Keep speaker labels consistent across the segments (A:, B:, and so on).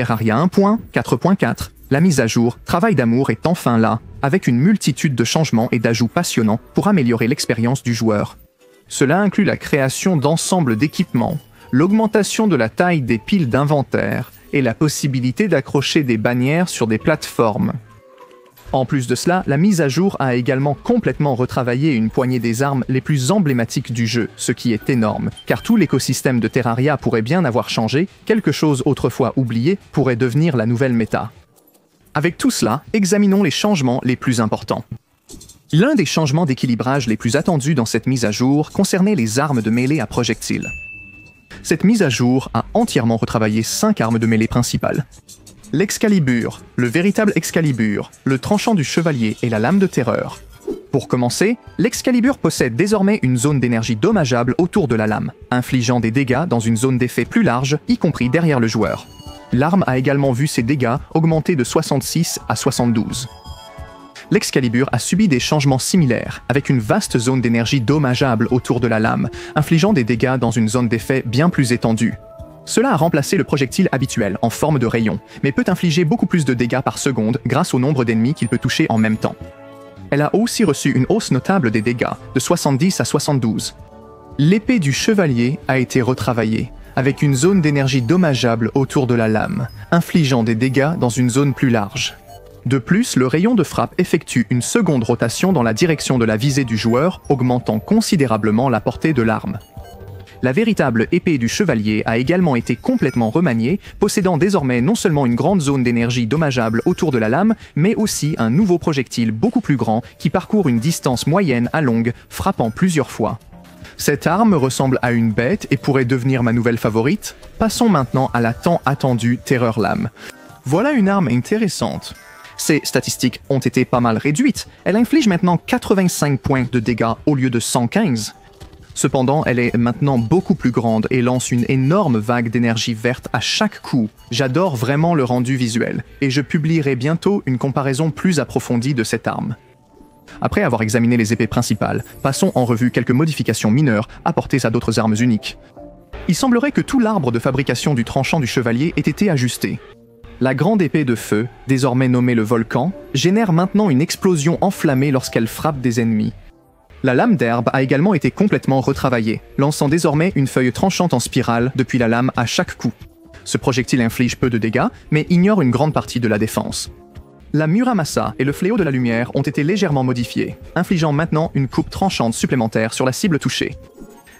A: Terraria 1.4.4, la mise à jour Travail d'amour est enfin là, avec une multitude de changements et d'ajouts passionnants pour améliorer l'expérience du joueur. Cela inclut la création d'ensembles d'équipements, l'augmentation de la taille des piles d'inventaire et la possibilité d'accrocher des bannières sur des plateformes. En plus de cela, la mise à jour a également complètement retravaillé une poignée des armes les plus emblématiques du jeu, ce qui est énorme, car tout l'écosystème de Terraria pourrait bien avoir changé, quelque chose autrefois oublié pourrait devenir la nouvelle méta. Avec tout cela, examinons les changements les plus importants. L'un des changements d'équilibrage les plus attendus dans cette mise à jour concernait les armes de mêlée à projectiles. Cette mise à jour a entièrement retravaillé 5 armes de mêlée principales. L'Excalibur, le véritable Excalibur, le tranchant du chevalier et la lame de terreur. Pour commencer, l'Excalibur possède désormais une zone d'énergie dommageable autour de la lame, infligeant des dégâts dans une zone d'effet plus large, y compris derrière le joueur. L'arme a également vu ses dégâts augmenter de 66 à 72. L'Excalibur a subi des changements similaires, avec une vaste zone d'énergie dommageable autour de la lame, infligeant des dégâts dans une zone d'effet bien plus étendue. Cela a remplacé le projectile habituel, en forme de rayon, mais peut infliger beaucoup plus de dégâts par seconde grâce au nombre d'ennemis qu'il peut toucher en même temps. Elle a aussi reçu une hausse notable des dégâts, de 70 à 72. L'épée du chevalier a été retravaillée, avec une zone d'énergie dommageable autour de la lame, infligeant des dégâts dans une zone plus large. De plus, le rayon de frappe effectue une seconde rotation dans la direction de la visée du joueur, augmentant considérablement la portée de l'arme. La véritable épée du chevalier a également été complètement remaniée, possédant désormais non seulement une grande zone d'énergie dommageable autour de la lame, mais aussi un nouveau projectile beaucoup plus grand qui parcourt une distance moyenne à longue, frappant plusieurs fois. Cette arme ressemble à une bête et pourrait devenir ma nouvelle favorite. Passons maintenant à la tant attendue Terreur Lame. Voilà une arme intéressante. Ses statistiques ont été pas mal réduites. Elle inflige maintenant 85 points de dégâts au lieu de 115. Cependant, elle est maintenant beaucoup plus grande et lance une énorme vague d'énergie verte à chaque coup. J'adore vraiment le rendu visuel, et je publierai bientôt une comparaison plus approfondie de cette arme. Après avoir examiné les épées principales, passons en revue quelques modifications mineures apportées à d'autres armes uniques. Il semblerait que tout l'arbre de fabrication du tranchant du chevalier ait été ajusté. La grande épée de feu, désormais nommée le volcan, génère maintenant une explosion enflammée lorsqu'elle frappe des ennemis. La lame d'herbe a également été complètement retravaillée, lançant désormais une feuille tranchante en spirale depuis la lame à chaque coup. Ce projectile inflige peu de dégâts, mais ignore une grande partie de la défense. La Muramasa et le fléau de la lumière ont été légèrement modifiés, infligeant maintenant une coupe tranchante supplémentaire sur la cible touchée.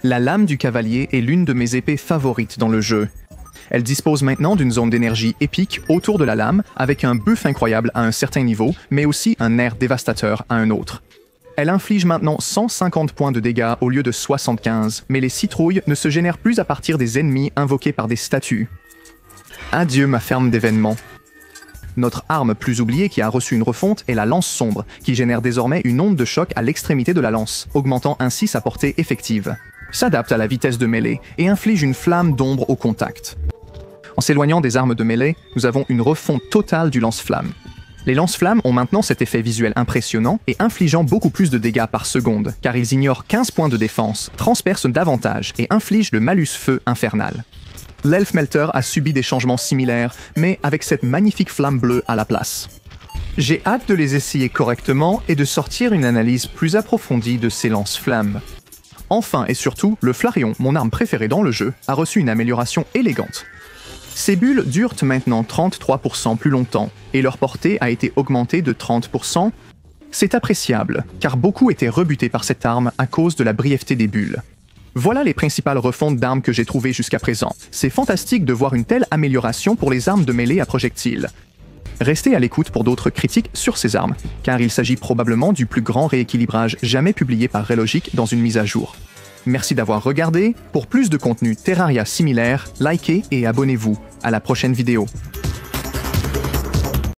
A: La lame du cavalier est l'une de mes épées favorites dans le jeu. Elle dispose maintenant d'une zone d'énergie épique autour de la lame, avec un buff incroyable à un certain niveau, mais aussi un air dévastateur à un autre. Elle inflige maintenant 150 points de dégâts au lieu de 75, mais les citrouilles ne se génèrent plus à partir des ennemis invoqués par des statues. Adieu ma ferme d'événements. Notre arme plus oubliée qui a reçu une refonte est la lance sombre, qui génère désormais une onde de choc à l'extrémité de la lance, augmentant ainsi sa portée effective. S'adapte à la vitesse de mêlée et inflige une flamme d'ombre au contact. En s'éloignant des armes de mêlée, nous avons une refonte totale du lance-flamme. Les lance-flammes ont maintenant cet effet visuel impressionnant et infligeant beaucoup plus de dégâts par seconde, car ils ignorent 15 points de défense, transpercent davantage et infligent le malus feu infernal. L'Elf Melter a subi des changements similaires, mais avec cette magnifique flamme bleue à la place. J'ai hâte de les essayer correctement et de sortir une analyse plus approfondie de ces lance-flammes. Enfin et surtout, le Flaréon, mon arme préférée dans le jeu, a reçu une amélioration élégante. Ces bulles durent maintenant 33% plus longtemps, et leur portée a été augmentée de 30%. C'est appréciable, car beaucoup étaient rebutés par cette arme à cause de la brièveté des bulles. Voilà les principales refontes d'armes que j'ai trouvées jusqu'à présent. C'est fantastique de voir une telle amélioration pour les armes de mêlée à projectiles. Restez à l'écoute pour d'autres critiques sur ces armes, car il s'agit probablement du plus grand rééquilibrage jamais publié par Relogic dans une mise à jour. Merci d'avoir regardé. Pour plus de contenu Terraria similaire, likez et abonnez-vous. À la prochaine vidéo.